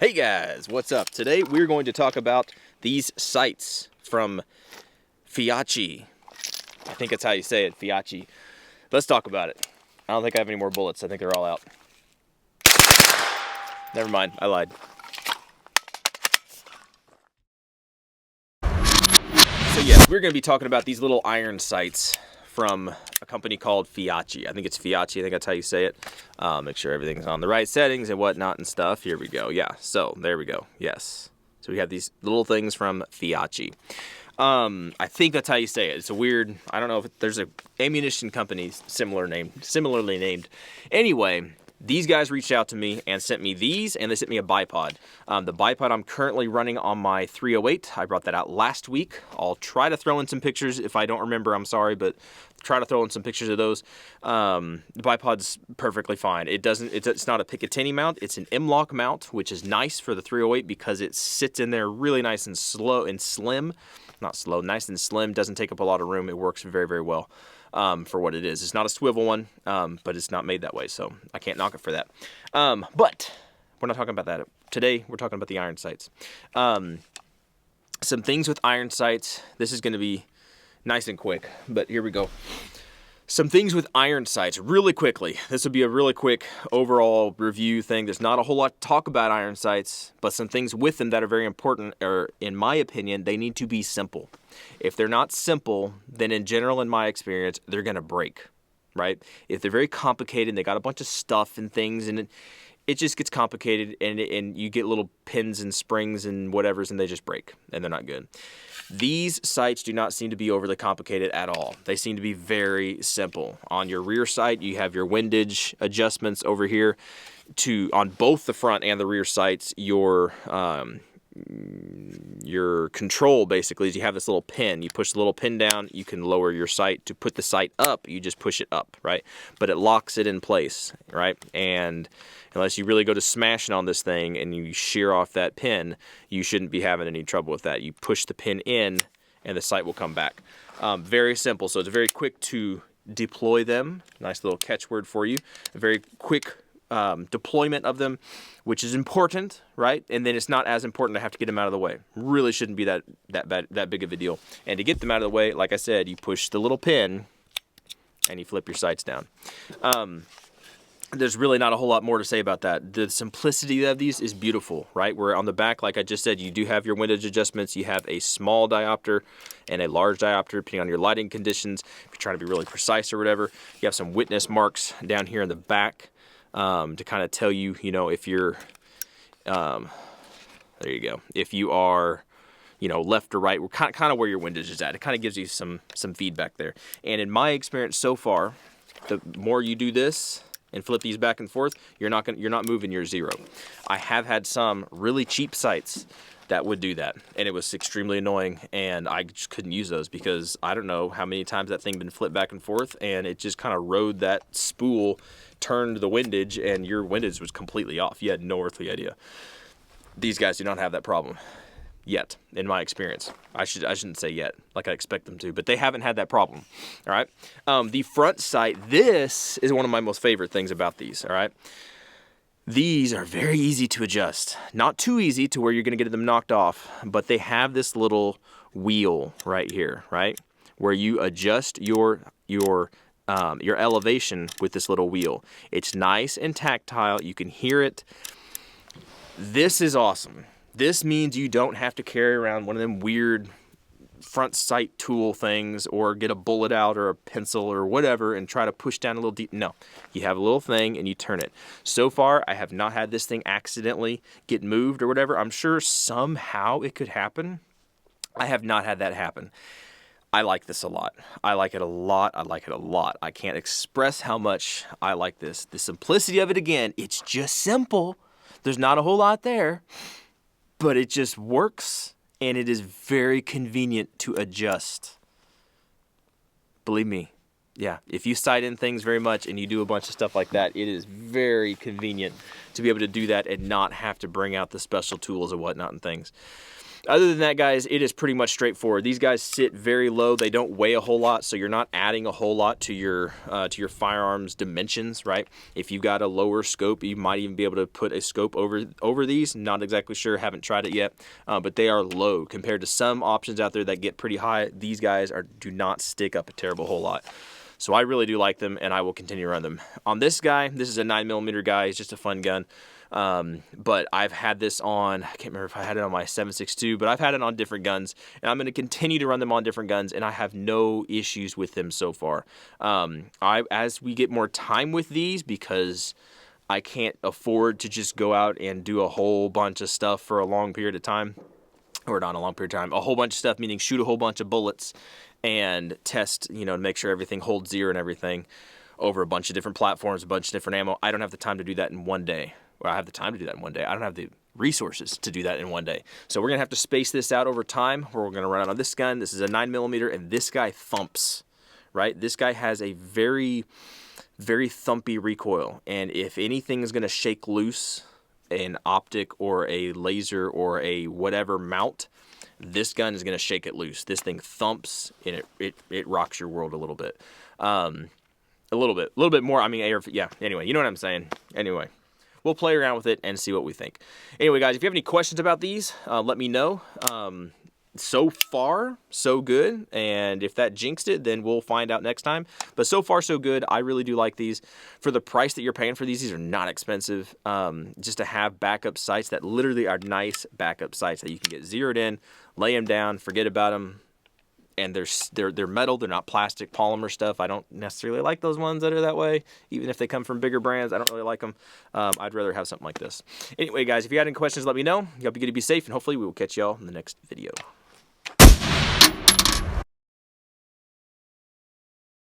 Hey guys, what's up? Today we're going to talk about these sights from Feyachi. I think that's how you say it, Feyachi. Let's talk about it. I don't think I have any more bullets. I think they're all out. Never mind, I lied. So yes, we're going to be talking about these little iron sights from a company called Feyachi. I think it's Feyachi, I think that's how you say it. Make sure everything's on the right settings and whatnot and stuff. Here we go. Yeah, so there we go. Yes. So we have these little things from Feyachi. I think that's how you say it. It's a weird, I don't know if there's a ammunition company similarly named. Anyway, these guys reached out to me and sent me these, and they sent me a bipod. The bipod I'm currently running on my 308. I brought that out last week. I'll try to throw in some pictures. If I don't remember, I'm sorry, but try to throw in some pictures of those. The bipod's perfectly fine. It's not a Picatinny mount. It's an M-LOK mount, which is nice for the 308 because it sits in there really nice and slow and slim. Not slow, nice and slim. Doesn't take up a lot of room. It works very, very well. For what it is. It's not a swivel one, but it's not made that way, so I can't knock it for that. But we're not talking about that. Today, we're talking about the iron sights. Some things with iron sights. This is going to be nice and quick, but here we go. Some things with iron sights, really quickly. This will be a really quick overall review thing. There's not a whole lot to talk about iron sights, but some things with them that are very important, or in my opinion, they need to be simple. If they're not simple, then in general, in my experience, they're going to break, right? If they're very complicated and they got a bunch of stuff and things, and it just gets complicated, and you get little pins and springs and whatevers, and they just break, and they're not good. These sights do not seem to be overly complicated at all. They seem to be very simple. On your rear sight, you have your windage adjustments over here. On both the front and the rear sights, your control basically is you have this little pin. You push the little pin down, you can lower your sight. To put the sight up, you just push it up, right? But it locks it in place, right? And unless you really go to smashing on this thing and you shear off that pin, you shouldn't be having any trouble with that. You push the pin in and the sight will come back. Very simple, so it's very quick to deploy them. Nice little catchword for you. A very quick deployment of them, which is important, right? And then it's not as important to have to get them out of the way. Really shouldn't be that big of a deal. And to get them out of the way, like I said, you push the little pin and you flip your sights down. There's really not a whole lot more to say about that. The simplicity of these is beautiful, right? Where on the back, like I just said, you do have your windage adjustments. You have a small diopter and a large diopter, depending on your lighting conditions. If you're trying to be really precise or whatever, you have some witness marks down here in the back to kind of tell you, if you're, there you go. If you are, left or right, we're kind of where your windage is at. It kind of gives you some feedback there. And in my experience so far, the more you do this and flip these back and forth, you're not moving your zero. I have had some really cheap sights that would do that, and it was extremely annoying, and I just couldn't use those because I don't know how many times that thing been flipped back and forth, and it just kind of rode that spool, turned the windage, and your windage was completely off. You had no earthly idea. These guys do not have that problem yet, in my experience. I shouldn't say yet, like I expect them to, but they haven't had that problem. All right. The front sight, this is one of my most favorite things about these. All right. These are very easy to adjust. Not too easy to where you're going to get them knocked off, but they have this little wheel right here, right, where you adjust your elevation with this little wheel. It's nice and tactile. You can hear it. This is awesome. This means you don't have to carry around one of them weird front sight tool things or get a bullet out or a pencil or whatever and try to push down a little deep. No, you have a little thing and you turn it. So far, I have not had this thing accidentally get moved or whatever. I'm sure somehow it could happen. I have not had that happen. I like this a lot. I like it a lot. I like it a lot. I can't express how much I like this. The simplicity of it, again, it's just simple. There's not a whole lot there, but it just works, and it is very convenient to adjust. Believe me, yeah, if you sight in things very much and you do a bunch of stuff like that, it is very convenient to be able to do that and not have to bring out the special tools and whatnot and things. Other than that, guys, it is pretty much straightforward. These guys sit very low. They don't weigh a whole lot, so you're not adding a whole lot to your firearm's dimensions, right? If you've got a lower scope, you might even be able to put a scope over these. Not exactly sure. Haven't tried it yet, but they are low compared to some options out there that get pretty high. These guys do not stick up a terrible whole lot. So I really do like them, and I will continue to run them. On this guy, this is a 9mm guy. It's just a fun gun. But I've had this on, I can't remember if I had it on my 7.62, but I've had it on different guns, and I'm going to continue to run them on different guns, and I have no issues with them so far. As we get more time with these, because I can't afford to just go out and do a whole bunch of stuff for a long period of time, or not a long period of time, a whole bunch of stuff, meaning shoot a whole bunch of bullets and test, to make sure everything holds zero and everything over a bunch of different platforms, a bunch of different ammo. I don't have the time to do that in one day. Well, I have the time to do that in one day. I don't have the resources to do that in one day. So we're going to have to space this out over time, where we're going to run out on this gun. This is a 9mm, and this guy thumps, right? This guy has a very, very thumpy recoil, and if anything is going to shake loose an optic or a laser or a whatever mount, this gun is going to shake it loose. This thing thumps, and it rocks your world a little bit. A little bit more. I mean, yeah, anyway, you know what I'm saying. Anyway. We'll play around with it and see what we think. Anyway, guys, if you have any questions about these, let me know. So far, so good. And if that jinxed it, then we'll find out next time. But so far, so good. I really do like these. For the price that you're paying for these are not expensive. Just to have backup sights that literally are nice backup sights that you can get zeroed in, lay them down, forget about them. And they're metal, they're not plastic, polymer stuff. I don't necessarily like those ones that are that way. Even if they come from bigger brands, I don't really like them. I'd rather have something like this. Anyway, guys, if you had any questions, let me know. Hope you're going to be safe, and hopefully we will catch y'all in the next video.